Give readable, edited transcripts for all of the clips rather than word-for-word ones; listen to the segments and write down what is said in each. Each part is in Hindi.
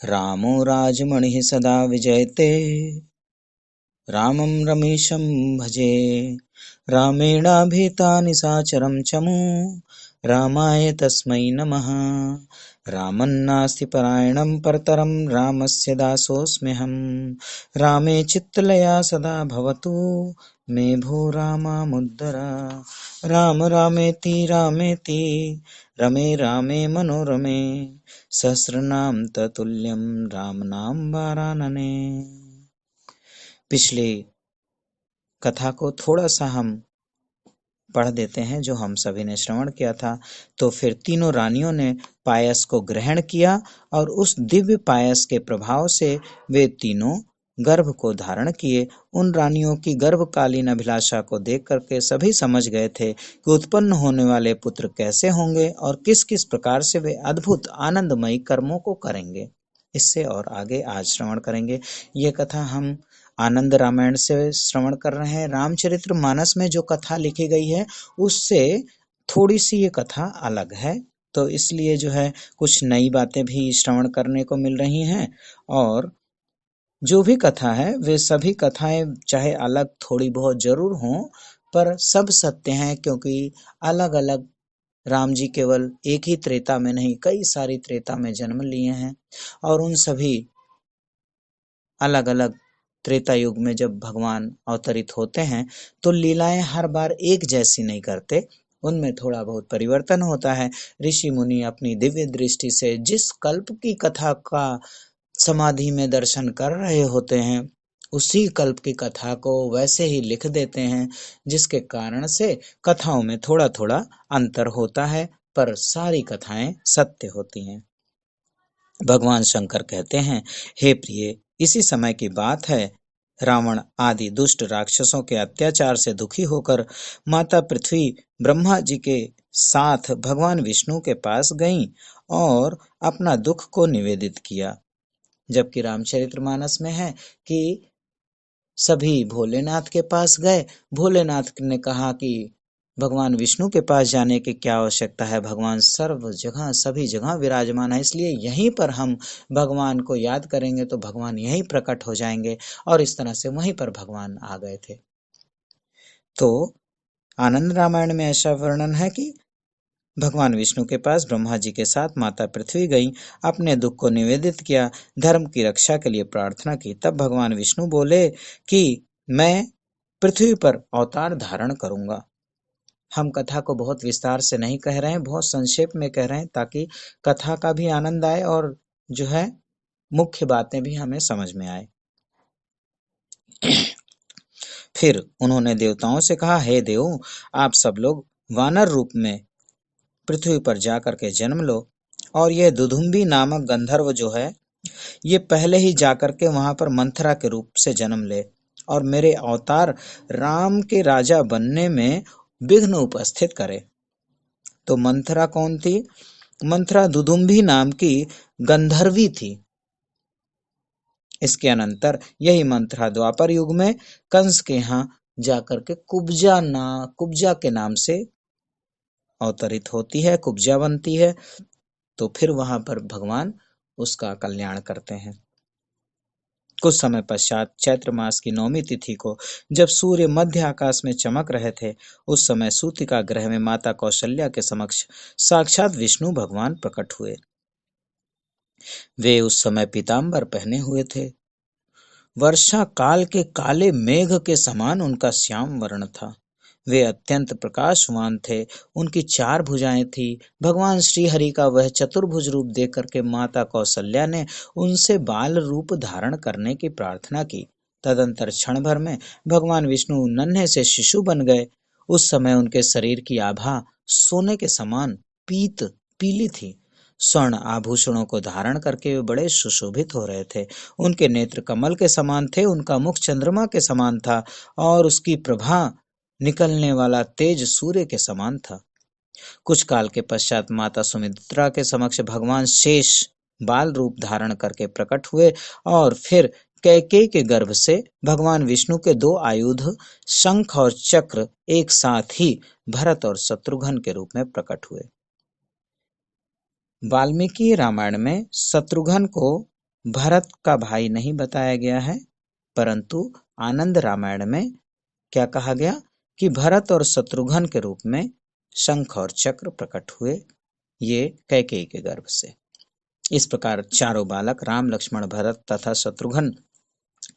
रामो राजमणिः सदा विजयते, रामं रमेशं भजे। रामेणाभिता निशाचरं चमु, रामाय तस्मै नमः। रामन्नास्ति परायणं परतरं, रामस्य दासोऽस्म्यहं। रामे चित्तलया सदा भवतु, मे भो रामामुद्धर। राम रामेति रामेति, रमे रामे मनोरमे, सहस्रनाम ततुल्यं राम नाम वारानने। पिछली कथा को थोड़ा सा हम पढ़ देते हैं जो हम सभी ने श्रवण किया था। तो फिर तीनों रानियों ने पायस को ग्रहण किया और उस दिव्य पायस के प्रभाव से वे तीनों गर्भ को धारण किए। उन रानियों की गर्भकालीन अभिलाषा को देख करके सभी समझ गए थे कि उत्पन्न होने वाले पुत्र कैसे होंगे और किस किस प्रकार से वे अद्भुत आनंदमयी कर्मों को करेंगे। इससे और आगे आज श्रवण करेंगे। ये कथा हम आनंद रामायण से श्रवण कर रहे हैं। रामचरित्र मानस में जो कथा लिखी गई है उससे थोड़ी सी ये कथा अलग है, तो इसलिए जो है कुछ नई बातें भी श्रवण करने को मिल रही हैं। और जो भी कथा है वे सभी कथाएं चाहे अलग थोड़ी बहुत जरूर हों, पर सब सत्य हैं, क्योंकि अलग अलग राम जी केवल एक ही त्रेता में नहीं कई सारी त्रेता में जन्म लिए हैं। और उन सभी अलग अलग त्रेता युग में जब भगवान अवतरित होते हैं तो लीलाएं हर बार एक जैसी नहीं करते, उनमें थोड़ा बहुत परिवर्तन होता है। ऋषि मुनि अपनी दिव्य दृष्टि से जिस कल्प की कथा का समाधि में दर्शन कर रहे होते हैं उसी कल्प की कथा को वैसे ही लिख देते हैं, जिसके कारण से कथाओं में थोड़ा थोड़ा अंतर होता है, पर सारी कथाएं सत्य होती हैं। भगवान शंकर कहते हैं, हे प्रिय, इसी समय की बात है। रावण आदि दुष्ट राक्षसों के अत्याचार से दुखी होकर माता पृथ्वी ब्रह्मा जी के साथ भगवान विष्णु के पास गईं और अपना दुख को निवेदित किया। जबकि रामचरितमानस में है कि सभी भोलेनाथ के पास गए। भोलेनाथ ने कहा कि भगवान विष्णु के पास जाने की क्या आवश्यकता है, भगवान सर्व जगह सभी जगह विराजमान है, इसलिए यहीं पर हम भगवान को याद करेंगे तो भगवान यहीं प्रकट हो जाएंगे। और इस तरह से वहीं पर भगवान आ गए थे। तो आनंद रामायण में ऐसा वर्णन है कि भगवान विष्णु के पास ब्रह्मा जी के साथ माता पृथ्वी गई, अपने दुख को निवेदित किया, धर्म की रक्षा के लिए प्रार्थना की। तब भगवान विष्णु बोले कि मैं पृथ्वी पर अवतार धारण करूंगा। हम कथा को बहुत विस्तार से नहीं कह रहे हैं, बहुत संक्षेप में कह रहे हैं ताकि कथा का भी आनंद आए और जो है मुख्य बातें भी हमें समझ में आए। फिर उन्होंने देवताओं से कहा, हे देवों, आप सब लोग वानर रूप में पृथ्वी पर जाकर के जन्म लो, और यह दुदुम्बी नामक गंधर्व जो है ये पहले ही जाकर के वहां पर मंथरा के रूप से जन्म ले और मेरे अवतार राम के राजा बनने में विघ्न उपस्थित करे। तो मंथरा कौन थी? मंथरा दुदुम्बी नाम की गंधर्वी थी। इसके अनंतर यही मंथरा द्वापर युग में कंस के यहाँ जाकर के कुब्जा के नाम से अवतरित होती है, कुब्जा बनती है। तो फिर वहां पर भगवान उसका कल्याण करते हैं। कुछ समय पश्चात चैत्र मास की 9वीं तिथि को जब सूर्य मध्य आकाश में चमक रहे थे, उस समय सूतिका ग्रह में माता कौशल्या के समक्ष साक्षात विष्णु भगवान प्रकट हुए। वे उस समय पीताम्बर पहने हुए थे। वर्षा काल के काले मेघ के समान उनका श्याम वर्ण था। वे अत्यंत प्रकाशवान थे। उनकी 4 भुजाएं थी। भगवान श्री हरि का वह चतुर्भुज रूप देख करके माता कौशल्या ने उनसे बाल रूप धारण करने की प्रार्थना की। तदंतर क्षण भर में भगवान विष्णु नन्हे से शिशु बन गए। उस समय उनके शरीर की आभा सोने के समान पीली थी। स्वर्ण आभूषणों को धारण करके वे बड़े सुशोभित हो रहे थे। उनके नेत्र कमल के समान थे, उनका मुख चंद्रमा के समान था और उसकी प्रभा निकलने वाला तेज सूर्य के समान था। कुछ काल के पश्चात माता सुमित्रा के समक्ष भगवान शेष बाल रूप धारण करके प्रकट हुए और फिर कैकेयी के गर्भ से भगवान विष्णु के 2 आयुध शंख और चक्र एक साथ ही भरत और शत्रुघ्न के रूप में प्रकट हुए। वाल्मीकि रामायण में शत्रुघ्न को भरत का भाई नहीं बताया गया है, परंतु आनंद रामायण में क्या कहा गया कि भरत और शत्रुघ्न के रूप में शंख और चक्र प्रकट हुए, ये कैकेयी के गर्भ से। इस प्रकार चारों बालक राम, लक्ष्मण, भरत तथा शत्रुघ्न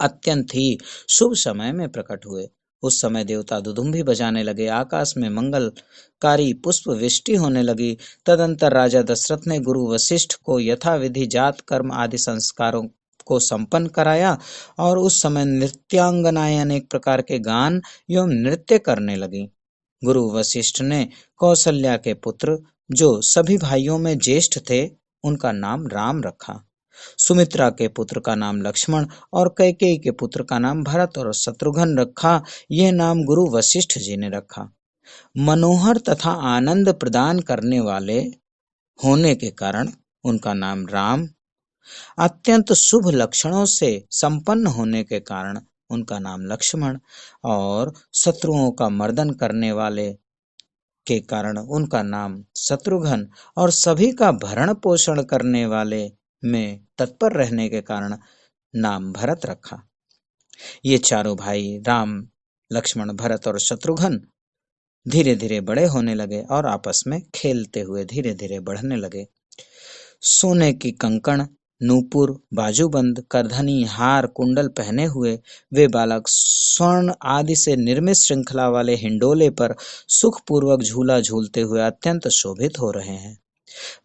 अत्यंत ही शुभ समय में प्रकट हुए। उस समय देवता दुदुम्भी बजाने लगे, आकाश में मंगलकारी पुष्प वृष्टि होने लगी। तदंतर राजा दशरथ ने गुरु वशिष्ठ को यथाविधि जात कर्म आदि संस्कारों को संपन्न कराया, और उस समय नृत्यांगनाएं अनेक प्रकार के गान एवं नृत्य करने लगी। गुरु वशिष्ठ ने कौशल्या के पुत्र, जो सभी भाइयों में ज्येष्ठ थे, उनका नाम राम रखा। सुमित्रा के पुत्र का नाम लक्ष्मण और कैकेयी के पुत्र का नाम भरत और शत्रुघ्न रखा। यह नाम गुरु वशिष्ठ जी ने रखा। मनोहर तथा आनंद प्रदान करने वाले होने के कारण उनका नाम राम, अत्यंत शुभ लक्षणों से संपन्न होने के कारण उनका नाम लक्ष्मण, और शत्रुओं का मर्दन करने वाले के कारण उनका नाम शत्रुघ्न, और सभी का भरण पोषण करने वाले में तत्पर रहने के कारण नाम भरत रखा। ये चारों भाई राम, लक्ष्मण, भरत और शत्रुघ्न धीरे धीरे बड़े होने लगे और आपस में खेलते हुए धीरे धीरे बढ़ने लगे। सोने की कंकण, नूपुर, बाजूबंद, करधनी, हार, कुंडल पहने हुए वे बालक स्वर्ण आदि से निर्मित श्रृंखला वाले हिंडोले पर सुखपूर्वक झूला झूलते हुए अत्यंत शोभित हो रहे हैं।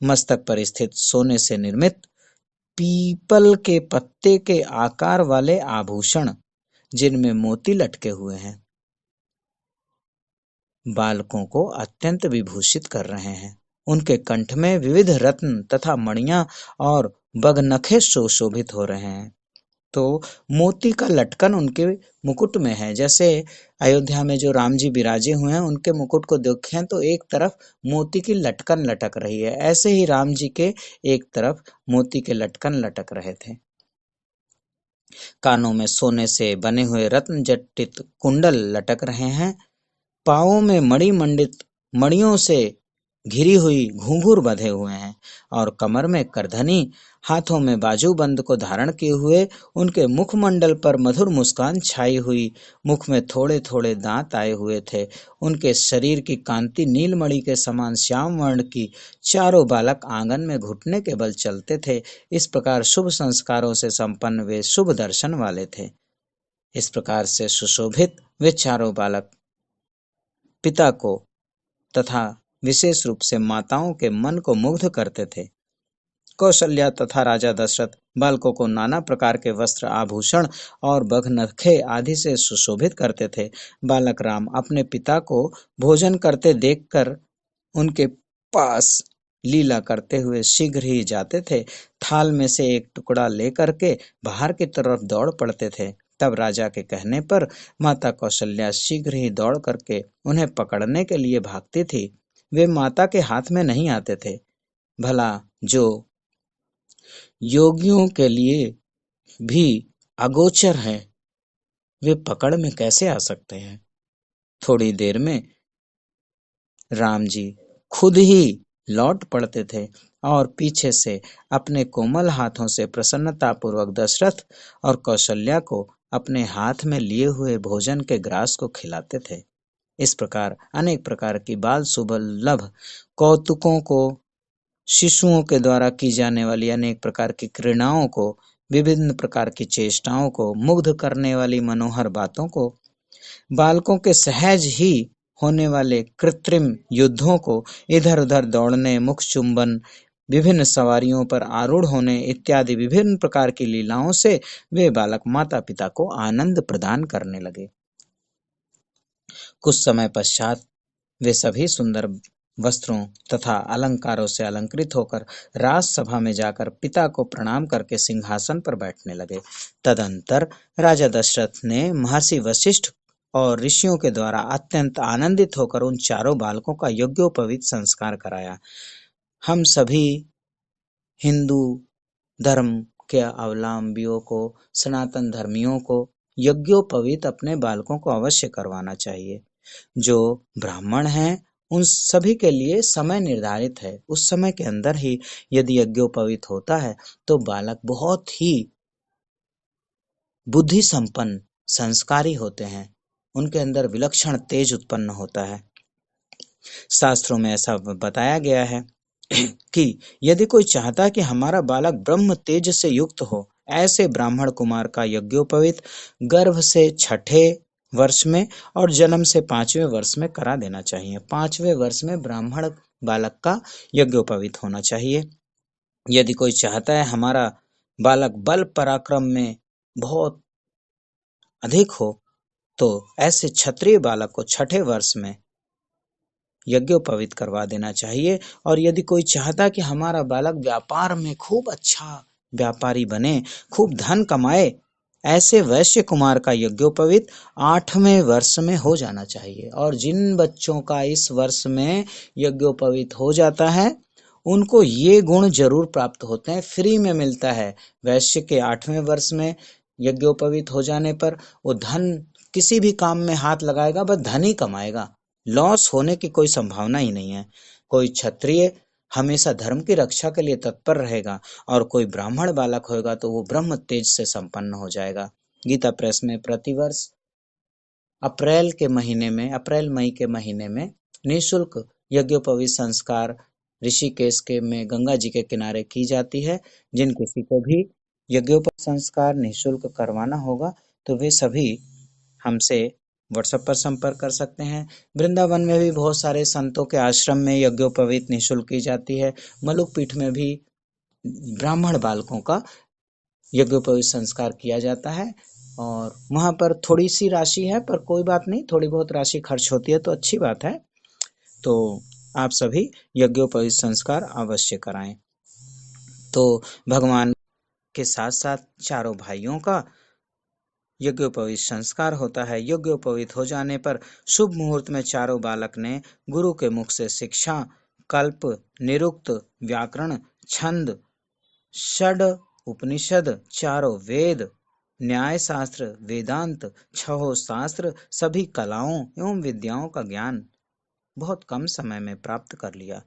मस्तक पर स्थित सोने से निर्मित पीपल के पत्ते के आकार वाले आभूषण, जिनमें मोती लटके हुए हैं, बालकों को अत्यंत विभूषित कर रहे हैं। उनके कंठ में विविध रत्न तथा मणियां और बगनखे सुशोभित हो रहे हैं। तो मोती का लटकन उनके मुकुट में है। जैसे अयोध्या में जो राम जी विराजे हुए हैं, उनके मुकुट को देखें तो एक तरफ मोती की लटकन लटक रही है, ऐसे ही राम जी के एक तरफ मोती के लटकन लटक रहे थे। कानों में सोने से बने हुए रत्न जटित कुंडल लटक रहे हैं। पांवों में मणिमंडित मणियों से घिरी हुई घुंघरू बंधे हुए हैं, और कमर में करधनी, हाथों में बाजूबंद को धारण किए हुए उनके मुखमंडल पर मधुर मुस्कान छाई हुई, मुख में थोड़े थोड़े दांत आए हुए थे। उनके शरीर की कांति नीलमणि के समान श्याम वर्ण की। चारों बालक आंगन में घुटने के बल चलते थे। इस प्रकार शुभ संस्कारों से संपन्न वे शुभ दर्शन वाले थे। इस प्रकार से सुशोभित वे चारों बालक पिता को तथा विशेष रूप से माताओं के मन को मुग्ध करते थे। कौशल्या तथा राजा दशरथ बालकों को नाना प्रकार के वस्त्र, आभूषण और बघनखे आदि से सुशोभित करते थे। बालक राम अपने पिता को भोजन करते देखकर उनके पास लीला करते हुए शीघ्र ही जाते थे। थाल में से एक टुकड़ा लेकर के बाहर की तरफ दौड़ पड़ते थे। तब राजा के कहने पर माता कौशल्या शीघ्र ही दौड़ करके उन्हें पकड़ने के लिए भागती थी। वे माता के हाथ में नहीं आते थे। भला जो योगियों के लिए भी अगोचर है, वे पकड़ में कैसे आ सकते हैं। थोड़ी देर में राम जी खुद ही लौट पड़ते थे और पीछे से अपने कोमल हाथों से प्रसन्नतापूर्वक दशरथ और कौशल्या को अपने हाथ में लिए हुए भोजन के ग्रास को खिलाते थे। इस प्रकार अनेक प्रकार की बाल सुलभ कौतुकों को, शिशुओं के द्वारा की जाने वाली अनेक प्रकार की क्रीड़ाओं को, विभिन्न प्रकार की चेष्टाओं को, मुग्ध करने वाली मनोहर बातों को, बालकों के सहज ही होने वाले कृत्रिम युद्धों को, इधर उधर दौड़ने, मुख चुंबन, विभिन्न सवारियों पर आरूढ़ होने इत्यादि विभिन्न प्रकार की लीलाओं से वे बालक माता पिता को आनंद प्रदान करने लगे। कुछ समय पश्चात वे सभी सुंदर वस्त्रों तथा अलंकारों से अलंकृत होकर राजसभा में जाकर पिता को प्रणाम करके सिंहासन पर बैठने लगे। तदंतर राजा दशरथ ने महर्षि वशिष्ठ और ऋषियों के द्वारा अत्यंत आनंदित होकर उन चारों बालकों का यज्ञोपवीत संस्कार कराया। हम सभी हिंदू धर्म के अवलंबियों को, सनातन धर्मियों को यज्ञोपवीत अपने बालकों को अवश्य करवाना चाहिए। जो ब्राह्मण हैं उन सभी के लिए समय निर्धारित है। उस समय के अंदर ही यदि यज्ञोपवीत होता है तो बालक बहुत ही बुद्धि संपन्न, संस्कारी होते हैं। उनके अंदर विलक्षण तेज उत्पन्न होता है। शास्त्रों में ऐसा बताया गया है कि यदि कोई चाहता कि हमारा बालक ब्रह्म तेज से युक्त हो, ऐसे ब्राह्मण कुमार का यज्ञोपवीत गर्भ से 6ठे वर्ष में और जन्म से 5वें वर्ष में करा देना चाहिए। 5वें वर्ष में ब्राह्मण बालक का यज्ञोपवीत होना चाहिए। यदि कोई चाहता है हमारा बालक बल पराक्रम में बहुत अधिक हो, तो ऐसे क्षत्रिय बालक को 6ठे वर्ष में यज्ञोपवीत करवा देना चाहिए। और यदि कोई चाहता कि हमारा बालक व्यापार में खूब अच्छा व्यापारी बने, खूब धन कमाए, ऐसे वैश्य कुमार का यज्ञोपवीत 8वें वर्ष में हो जाना चाहिए। और जिन बच्चों का इस वर्ष में यज्ञोपवीत हो जाता है उनको ये गुण जरूर प्राप्त होते हैं, फ्री में मिलता है। वैश्य के 8वें वर्ष में यज्ञोपवीत हो जाने पर वो धन किसी भी काम में हाथ लगाएगा बस धन ही कमाएगा, लॉस होने की कोई संभावना ही नहीं है। कोई क्षत्रिय हमेशा धर्म की रक्षा के लिए तत्पर रहेगा और कोई ब्राह्मण बालक होगा तो वो ब्रह्म तेज से संपन्न हो जाएगा। गीता प्रेस में प्रतिवर्ष अप्रैल मई के महीने में निःशुल्क यज्ञोपवीत संस्कार ऋषिकेश के में गंगा जी के किनारे की जाती है। जिन किसी को भी यज्ञोपवीत संस्कार निःशुल्क करवाना होगा तो वे सभी हमसे व्हाट्सएप पर संपर्क कर सकते हैं। वृंदावन में भी बहुत सारे संतों के आश्रम में यज्ञोपवीत निःशुल्क की जाती है। मलुक पीठ में भी ब्राह्मण बालकों का यज्ञोपवीत संस्कार किया जाता है और वहाँ पर थोड़ी सी राशि है, पर कोई बात नहीं, थोड़ी बहुत राशि खर्च होती है तो अच्छी बात है। तो आप सभी यज्ञोपवीत संस्कार अवश्य कराएं। तो भगवान के साथ साथ चारों भाइयों का यज्ञोपवीत संस्कार होता है। यज्ञोपवीत हो जाने पर शुभ मुहूर्त में चारों बालक ने गुरु के मुख से शिक्षा, कल्प, निरुक्त, व्याकरण, छंद, षड उपनिषद, चारों वेद, न्याय शास्त्र, वेदांत, छहों शास्त्र, सभी कलाओं एवं विद्याओं का ज्ञान बहुत कम समय में प्राप्त कर लिया।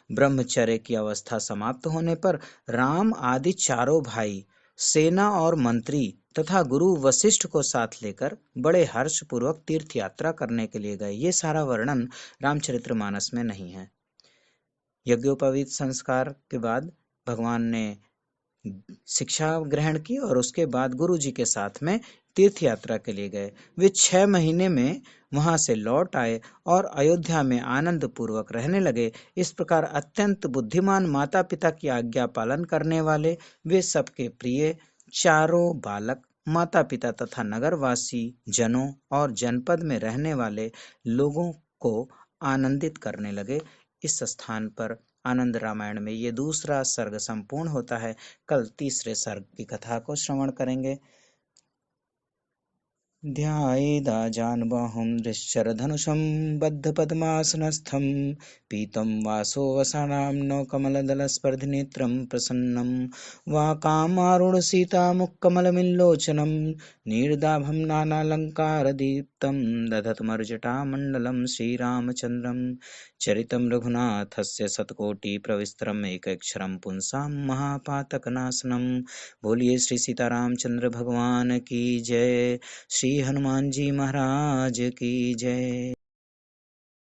ब्रह्मचर्य की अवस्था समाप्त होने पर राम आदि चारों भाई सेना और मंत्री तथा गुरु वशिष्ठ को साथ लेकर बड़े हर्ष पूर्वक तीर्थ यात्रा करने के लिए गए। ये सारा वर्णन रामचरितमानस में नहीं है। यज्ञोपवीत संस्कार के बाद भगवान ने शिक्षा ग्रहण की और उसके बाद गुरु जी के साथ में तीर्थ यात्रा के लिए गए। वे 6 महीने में वहां से लौट आए और अयोध्या में आनंद पूर्वक रहने लगे। इस प्रकार अत्यंत बुद्धिमान माता पिता की आज्ञा पालन करने वाले वे सबके प्रिय चारों बालक माता पिता तथा नगरवासी जनों और जनपद में रहने वाले लोगों को आनंदित करने लगे। इस स्थान पर आनंद रामायण में ये दूसरा सर्ग संपूर्ण होता है। कल तीसरे सर्ग की कथा को श्रवण करेंगे। ध्यायेदाजानुबाहुं दृश्यरधनुषं बद्धपद्मासनस्थं पीतं वासो वसानां कमलदलस्पर्धिनेत्रं प्रसन्नं वाकामारुणसीतामुखकमलमिल्लोचनं नीर्दाभं नानालङ्कारदीप्तं दधतमर्जटामण्डलं श्रीरामचन्द्रं चरितं रघुनाथस्य शतकोटिप्रविस्तरम् एकैक्षरं पुंसां महापातकनाशनं। बोलिए श्री सीतारामचंद्र भगवान की जय। श्री हनुमान जी महाराज की जय।